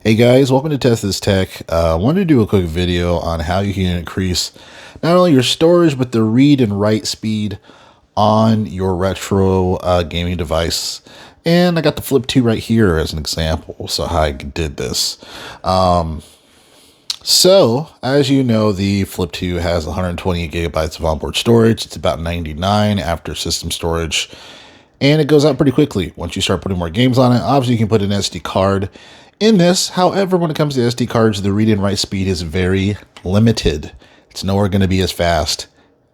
Hey guys, welcome to Test This Tech. I wanted to do a quick video on how you can increase not only your storage, but the read and write speed on your retro gaming device. And I got the Flip 2 right here as an example, so how I did this. So, as you know, the Flip 2 has 128 gigabytes of onboard storage. It's about 99 after system storage. And it goes out pretty quickly once you start putting more games on it. Obviously, you can put an SD card in this. However, when it comes to SD cards, the read and write speed is very limited. It's nowhere going to be as fast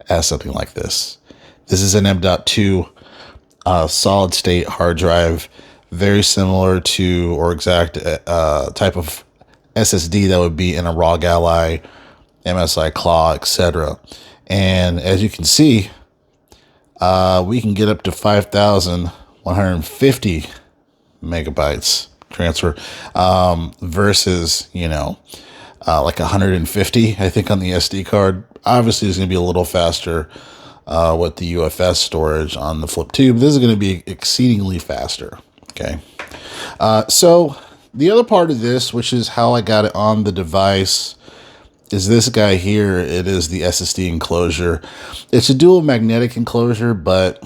as something like this. This is an M.2 solid state hard drive, very similar to or exact type of SSD that would be in a ROG Ally, MSI Claw, etc. And as you can see, we can get up to 5,150 megabytes transfer versus, like 150, I think, on the SD card. Obviously, it's going to be a little faster with the UFS storage on the Flip 2, but this is going to be exceedingly faster. Okay. So the other part of this, which is how I got it on the device, is this guy here. It is the SSD enclosure. It's a dual magnetic enclosure, but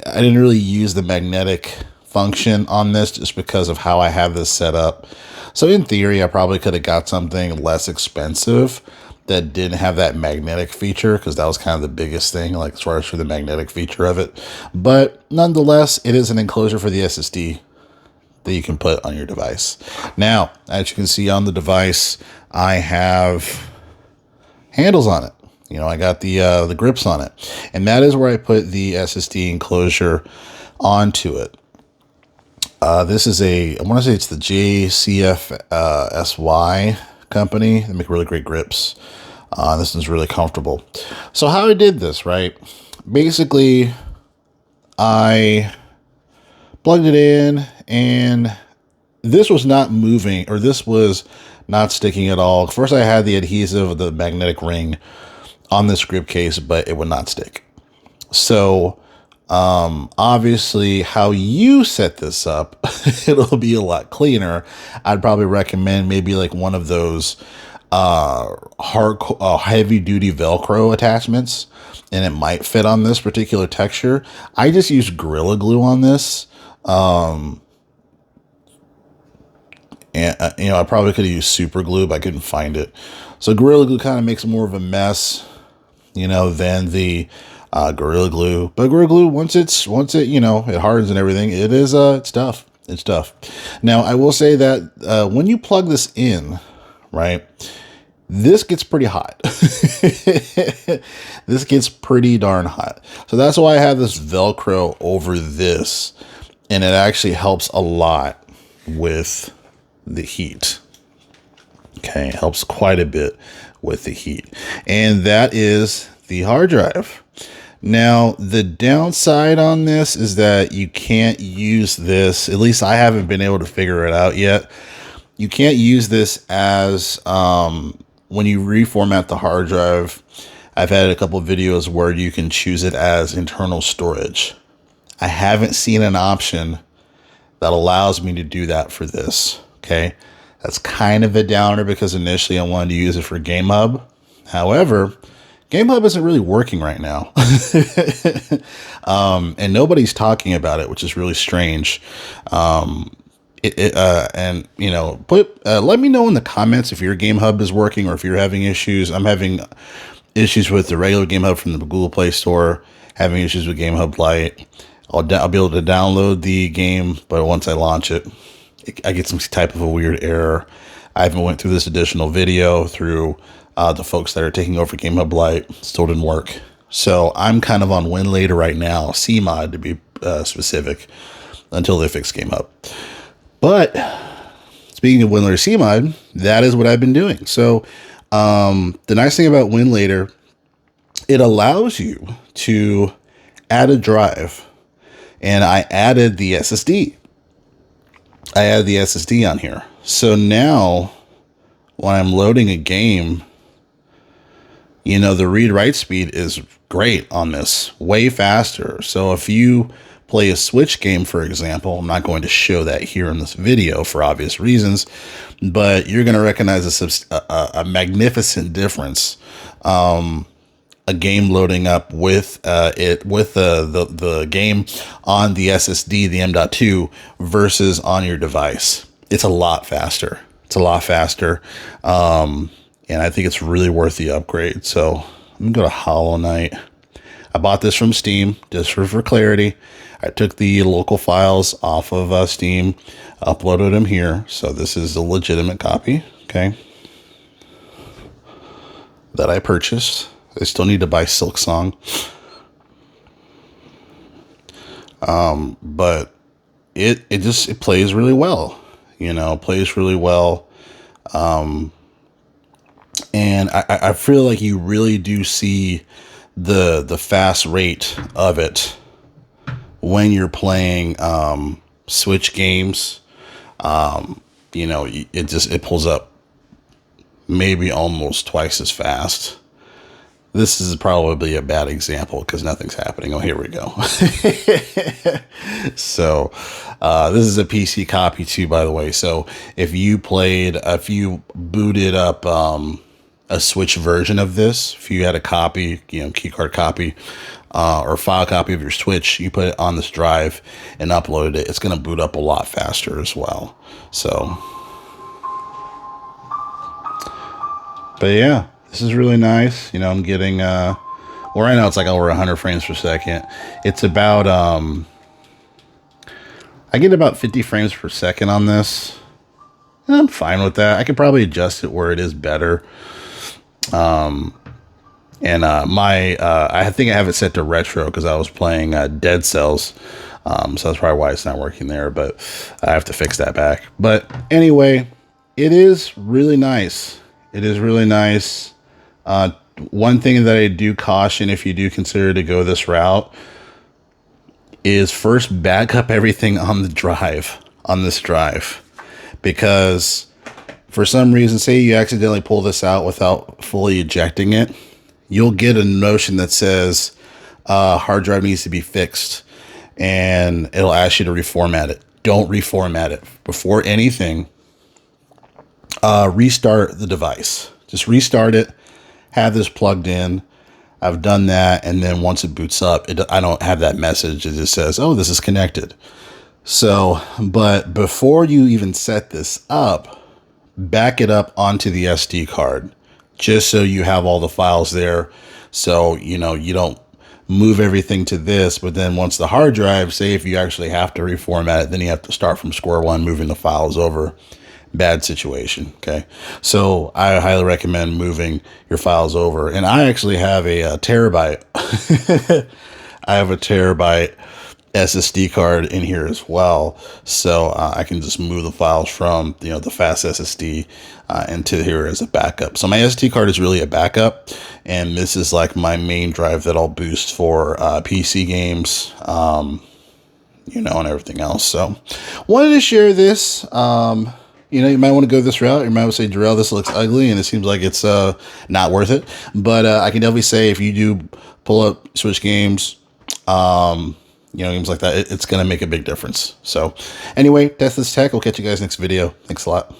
I didn't really use the magnetic function on this just because of how I have this set up. So in theory, I probably could have got something less expensive that didn't have that magnetic feature, because that was kind of the biggest thing, like as far as for the magnetic feature of it. But nonetheless, it is an enclosure for the SSD that you can put on your device. Now, as you can see on the device, I have handles on it. I got the grips on it, and that is where I put the SSD enclosure onto it. This is I want to say it's the JCF SY company. They make really great grips. This one's really comfortable. So how I did this, right? Basically, I plugged it in, and this was not moving, or this was not sticking at all. First, I had the adhesive of the magnetic ring on this grip case, but it would not stick. So obviously, how you set this up, it'll be a lot cleaner. I'd probably recommend maybe like one of those heavy duty Velcro attachments, and it might fit on this particular texture. I just used Gorilla Glue on this. And, I probably could have used super glue, but I couldn't find it. So Gorilla Glue kind of makes more of a mess, than the Gorilla Glue. But Gorilla Glue, once it hardens and everything, it's tough. It's tough. Now, I will say that when you plug this in, right, this gets pretty hot. This gets pretty darn hot. So that's why I have this Velcro over this, and it actually helps a lot with the heat. Okay, it helps quite a bit with the heat. And that is the hard drive. Now, the downside on this is that you can't use this, at least I haven't been able to figure it out yet. You can't use this as, when you reformat the hard drive, I've had a couple of videos where you can choose it as internal storage. I haven't seen an option that allows me to do that for this. Okay, that's kind of a downer because initially I wanted to use it for GameHub. However, GameHub isn't really working right now. And nobody's talking about it, which is really strange. Let me know in the comments if your GameHub is working or if you're having issues. I'm having issues with the regular GameHub from the Google Play Store, having issues with GameHub Lite. I'll be able to download the game, but once I launch it, I get some type of a weird error. I haven't went through this additional video through the folks that are taking over GameHub Lite. Still didn't work. So I'm kind of on WinLater right now, CMod to be specific, until they fix GameHub. But speaking of WinLater CMod, that is what I've been doing. So the nice thing about WinLater, it allows you to add a drive, and I added the SSD. I added the SSD on here. So now when I'm loading a game, the read write speed is great on this, way faster. So if you play a Switch game, for example, I'm not going to show that here in this video for obvious reasons, but you're going to recognize a magnificent difference. A game loading up with the game on the SSD, the M.2, versus on your device. It's a lot faster. It's a lot faster. And I think it's really worth the upgrade. So I'm going to go to Hollow Knight. I bought this from Steam just for clarity. I took the local files off of Steam, uploaded them here. So this is a legitimate copy, okay, that I purchased. I still need to buy Silksong. But it plays really well, plays really well. And I feel like you really do see the fast rate of it when you're playing Switch games. It pulls up maybe almost twice as fast. This is probably a bad example because nothing's happening. Oh, here we go. So this is a PC copy too, by the way. So if you booted up a Switch version of this, if you had a copy, keycard copy or file copy of your Switch, you put it on this drive and uploaded it, it's going to boot up a lot faster as well. So, but yeah. This is really nice. I'm getting, well, right now it's like over 100 frames per second. It's about, I get about 50 frames per second on this. And I'm fine with that. I could probably adjust it where it is better. I think I have it set to retro because I was playing Dead Cells. So that's probably why it's not working there, but I have to fix that back. But anyway, it is really nice. It is really nice. One thing that I do caution if you do consider to go this route is first back up everything on this drive, because for some reason, say you accidentally pull this out without fully ejecting it, you'll get a notion that says hard drive needs to be fixed, and it'll ask you to reformat it. Don't reformat it. Before anything, restart the device. Just restart it. Have this plugged in. I've done that, and then once it boots up, I don't have that message. It just says, oh, this is connected. So, but before you even set this up, back it up onto the SD card, just so you have all the files there. So, you don't move everything to this, but then once the hard drive, say if you actually have to reformat it, then you have to start from square one, moving the files over. Bad situation. Okay. So I highly recommend moving your files over. And I actually have a terabyte. I have a terabyte SSD card in here as well. So I can just move the files from, the fast SSD into here as a backup. So my SD card is really a backup. And this is like my main drive that I'll boost for PC games, and everything else. So wanted to share this. You might want to go this route. You might say, Jarrell, this looks ugly, and it seems like it's not worth it. But I can definitely say if you do pull up Switch games, games like that, it's going to make a big difference. So anyway, that's this tech. We'll catch you guys next video. Thanks a lot.